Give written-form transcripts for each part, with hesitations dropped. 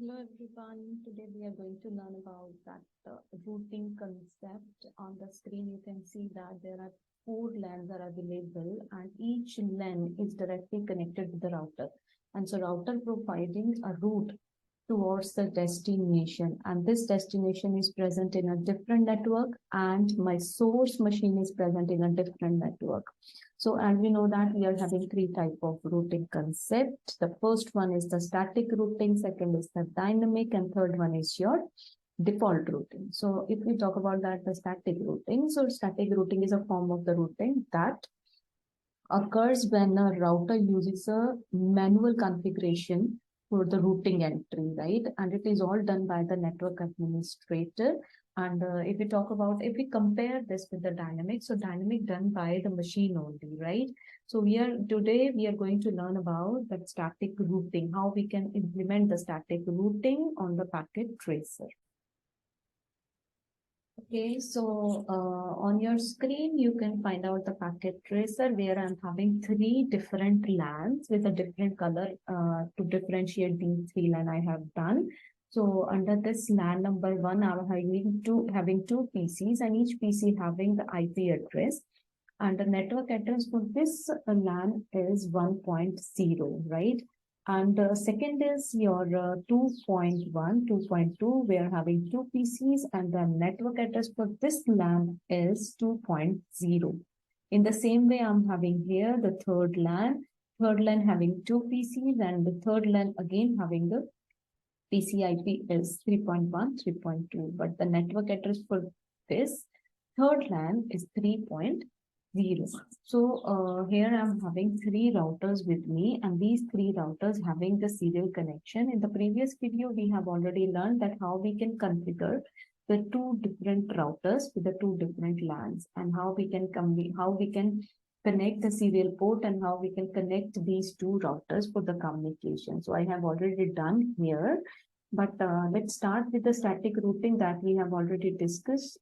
Hello everyone. Today we are going to learn about that routing concept. On the screen you can see that there are 4 LANs are available and each LAN is directly connected to the router. And so router providing a route towards the destination, and this destination is present in a different network and my source machine is present in a different network. So, and we know that we are having 3 types of routing concept. The first one is the static routing, second is the dynamic, and third one is your default routing. So if we talk about that, the static routing, so static routing is a form of the routing that occurs when a router uses a manual configuration for the routing entry, right? And it is all done by the network administrator. And if we compare this with the dynamic, so dynamic done by the machine only, right? So today we are going to learn about that static routing, how we can implement the static routing on the packet tracer. Okay, so on your screen, you can find out the packet tracer where I'm having 3 different LANs with a different color to differentiate these 3 LAN I have done. So under this LAN number 1, I'm having two PCs and each PC having the IP address. And the network address for this LAN is 1.0, right? And second is your 2.1, 2.2. We are having 2 PCs and the network address for this LAN is 2.0. In the same way, I'm having here the third LAN having 2 PCs and the third LAN again having the PC IP is 3.1, 3.2. But the network address for this third LAN is 3.0. So here I'm having 3 routers with me and these 3 routers having the serial connection. In the previous video, we have already learned that how we can configure the 2 different routers with the 2 different LANs and how we can connect the serial port and how we can connect these 2 routers for the communication. So I have already done here, but let's start with the static routing that we have already discussed.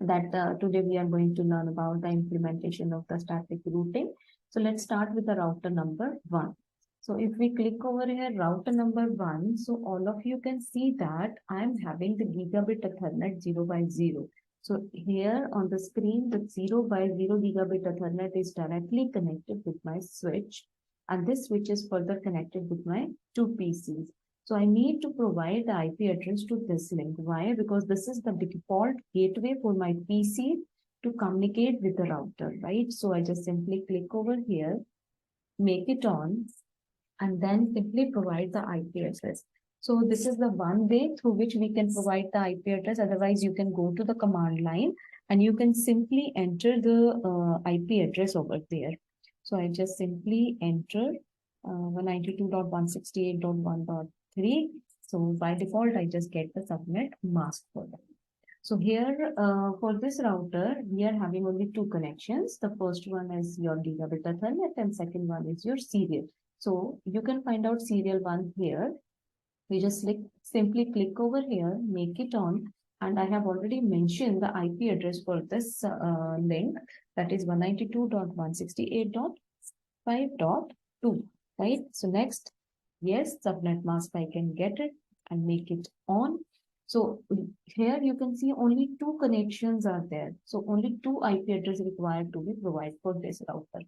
Today we are going to learn about the implementation of the static routing. So let's start with the router number 1. So if we click over here, router number 1, so all of you can see that I'm having the gigabit Ethernet 0x0. So here on the screen, the 0x0 gigabit Ethernet is directly connected with my switch, and this switch is further connected with my 2 PCs. So I need to provide the IP address to this link. Why? Because this is the default gateway for my PC to communicate with the router, right? So I just simply click over here, make it on, and then simply provide the IP address. So this is the one way through which we can provide the IP address. Otherwise, you can go to the command line and you can simply enter the IP address over there. So I just simply enter 192.168.1.3. So by default, I just get the subnet mask for that. So here for this router, we are having only 2 connections. The first one is your gigabit Ethernet and second one is your serial. So you can find out serial 1 here. We just simply click over here, make it on, and I have already mentioned the IP address for this link, that is 192.168.5.2, right? So next, yes, subnet mask, I can get it and make it on. So here you can see only 2 connections are there. So only 2 IP addresses required to be provided for this router.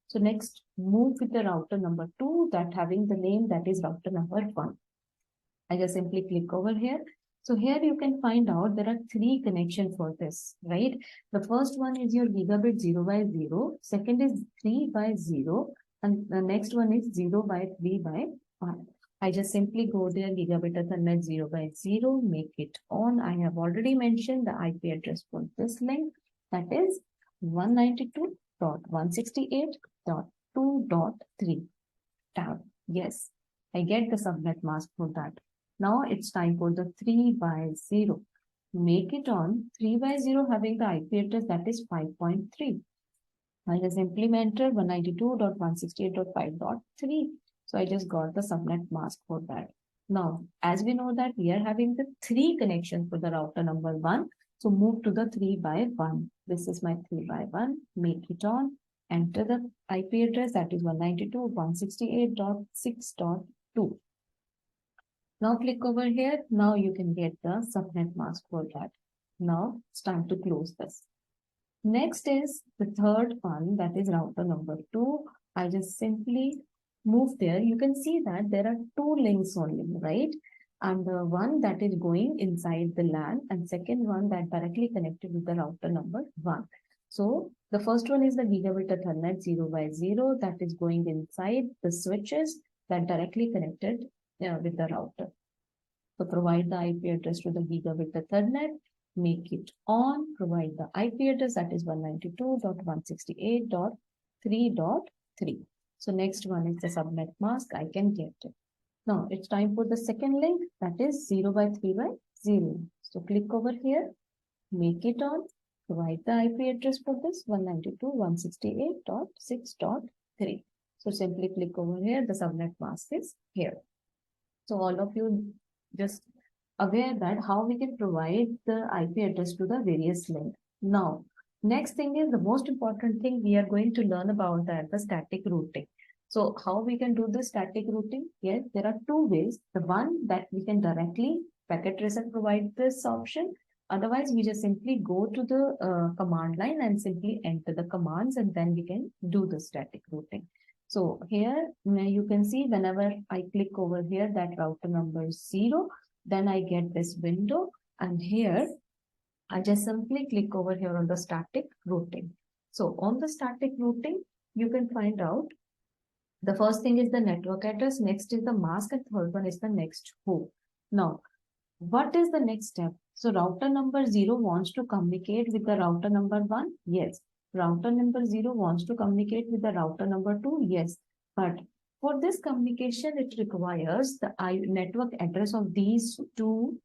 So next, move with the router number 2 that having the name that is router number 1. I just simply click over here. So here you can find out there are 3 connections for this, right? The first one is your gigabit 0x0. Second is 3x0. And the next one is 0x3x1. I just simply go there, gigabit Ethernet 0x0, make it on. I have already mentioned the IP address for this link, that is 192.168.2.3 tab. Yes, I get the subnet mask for that. Now it's time for the 3x0. Make it on. 3x0 having the IP address that is 5.3. I just simply enter 192.168.5.3. So I just got the subnet mask for that. Now, as we know that we are having the 3 connections for the router number 1. So move to the 3x1. This is my 3x1. Make it on. Enter the IP address that is 192.168.6.2. Now click over here. Now you can get the subnet mask for that. Now it's time to close this. Next is the third one, that is router number 2. I just simply move there. You can see that there are two links only, right? And the one that is going inside the LAN and second one that directly connected with the router number 1. So the first one is the gigabit Ethernet 0x0 that is going inside the switches that directly connected with the router. So provide the IP address to the gigabit Ethernet, make it on, provide the IP address that is 192.168.3.3. So next one is the subnet mask. I can get it. Now it's time for the second link, that is 0x3x0. So click over here, make it on, provide the IP address for this 192.168.6.3. So simply click over here, the subnet mask is here. So all of you just aware that how we can provide the IP address to the various links. Now, next thing is the most important thing we are going to learn about that, the static routing. So how we can do the static routing? Yes, there are two ways. The one that we can directly packet tracer provide this option. Otherwise, we just simply go to the command line and simply enter the commands and then we can do the static routing. So here you can see whenever I click over here that router number 0, then I get this window and here I just simply click over here on the static routing. So on the static routing, you can find out the first thing is the network address, next is the mask and third one is the next hop. Now, what is the next step? So router number 0 wants to communicate with the router number 1. Yes. Router number 0 wants to communicate with the router number 2. Yes. But for this communication, it requires the network address of these two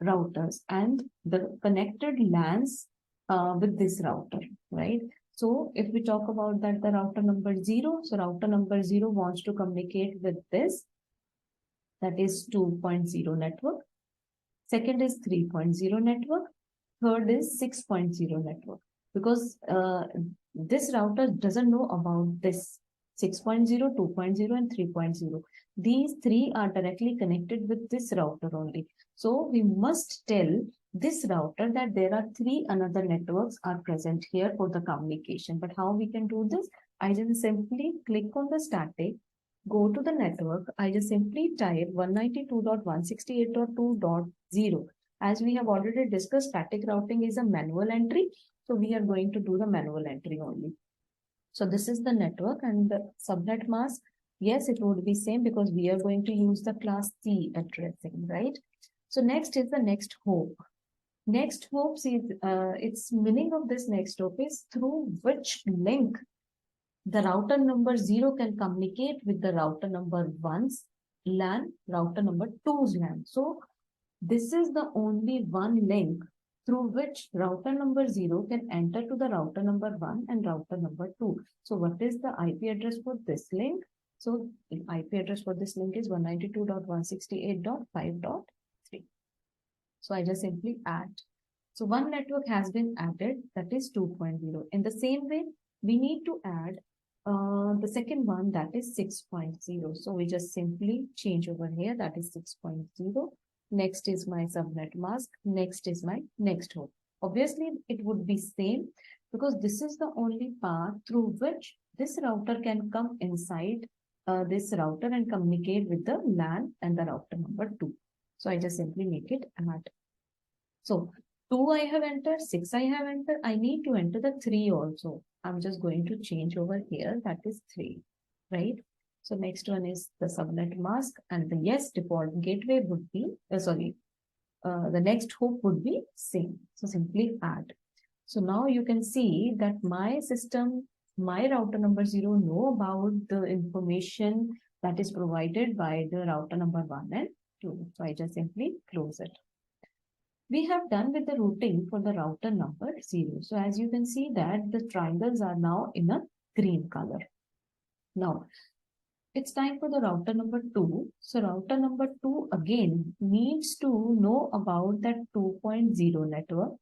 routers and the connected LANs with this router, right? So if we talk about that, the router number 0, so router number 0 wants to communicate with this, that is 2.0 network. Second is 3.0 network. Third is 6.0 network. Because this router doesn't know about this 6.0, 2.0 and 3.0. These three are directly connected with this router only. So we must tell this router that there are three another networks are present here for the communication. But how we can do this? I just simply click on the static, go to the network. I just simply type 192.168.2.0. As we have already discussed, static routing is a manual entry. So we are going to do the manual entry only. So this is the network and the subnet mask. Yes, it would be same because we are going to use the class C addressing, right? So next is the next hop. Next hop is its meaning of this next hop is through which link the router number 0 can communicate with the router number 1's LAN, router number 2's LAN. So this is the only one link through which router number 0 can enter to the router number 1 and router number 2. So what is the IP address for this link? So the IP address for this link is 192.168.5.3. So I just simply add. So one network has been added, that is 2.0. In the same way, we need to add the second one, that is 6.0. So we just simply change over here, that is 6.0. Next is my subnet mask. Next is my next hop. Obviously, it would be same because this is the only path through which this router can come inside this router and communicate with the LAN and the router number 2. So I just simply make it add. So 2 I have entered, 6 I have entered. I need to enter the 3 also. I'm just going to change over here. That is 3, right? So next one is the subnet mask and the yes default gateway would be, the next hop would be same. So simply add. So now you can see that my system, my router number 0 know about the information that is provided by the router number 1 and 2. So I just simply close it. We have done with the routing for the router number 0. So as you can see that the triangles are now in a green color. Now, it's time for the router number 2. So router number 2 again needs to know about that 2.0 network,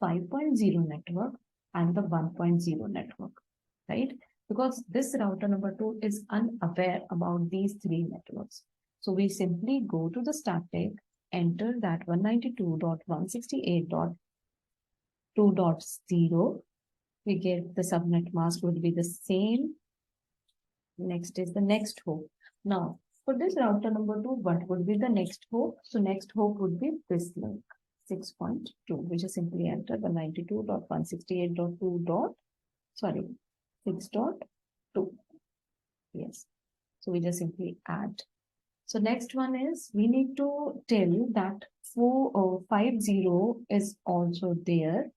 5.0 network and the 1.0 network, right? Because this router number 2 is unaware about these three networks. So we simply go to the static, enter that 192.168.2.0. We get the subnet mask would be the same. Next is the next hope. Now, for this router number 2, what would be the next hope? So next hope would be this link, 6.2, which is simply enter 192.168.2. Sorry, 6.2. Yes. So we just simply add. So next one is we need to tell that 450 is also there.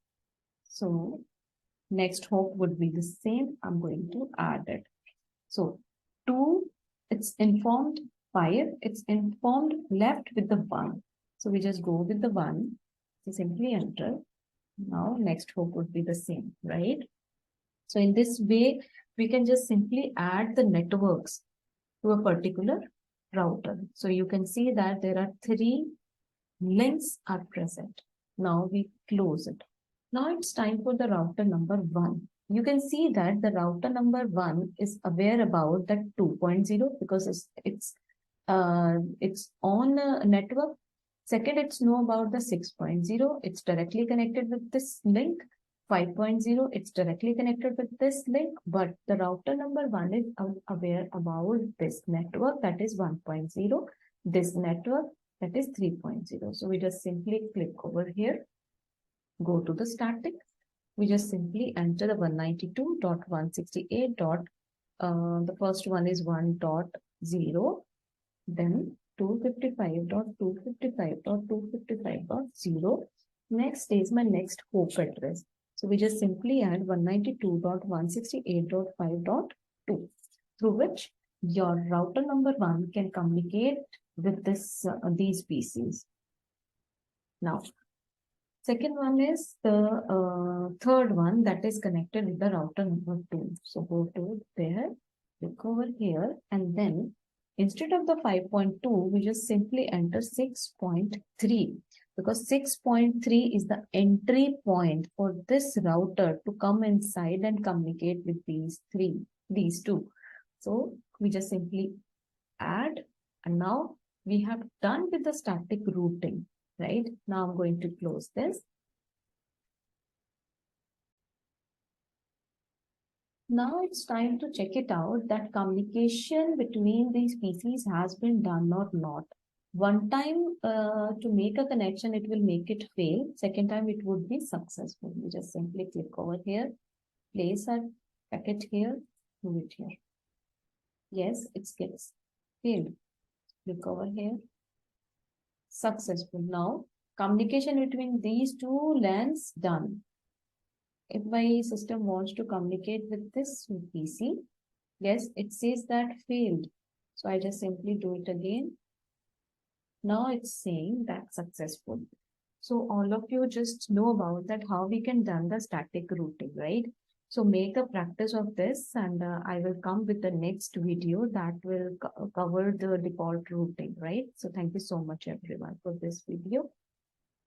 So next hope would be the same. I'm going to add it. So 2, it's informed 5, it's informed left with the 1. So we just go with the 1. So simply enter. Now next hope would be the same, right? So in this way, we can just simply add the networks to a particular router. So you can see that there are 3 links are present. Now we close it. Now it's time for the router number 1. You can see that the router number 1 is aware about that 2.0 because it's on a network. Second, it's know about the 6.0. It's directly connected with this link. 5.0, it's directly connected with this link, but the router number 1 is aware about this network, that is 1.0, this network, that is 3.0. So we just simply click over here, go to the static. We just simply enter the 192.168. The first one is 1.0, then 255.255.255.0. Next is my next hope address. So we just simply add 192.168.5.2, through which your router number 1 can communicate with these PCs. Now, second one is the third one that is connected with the router number 2. So go to there, click over here, and then instead of the 5.2, we just simply enter 6.3 because 6.3 is the entry point for this router to come inside and communicate with these two. So we just simply add, and now we have done with the static routing, right? Now I'm going to close this. Now it's time to check it out that communication between these PCs has been done or not. One time to make a connection, it will make it fail. Second time, it would be successful. We just simply click over here, place our packet here, move it here. Yes, it gets failed. Click over here. Successful. Now, communication between these two LANs done. If my system wants to communicate with this PC, yes, it says that failed. So I just simply do it again. Now it's saying that successful. So all of you just know about that how we can done the static routing, right? So make a practice of this, and I will come with the next video that will cover the default routing, right? So thank you so much everyone for this video.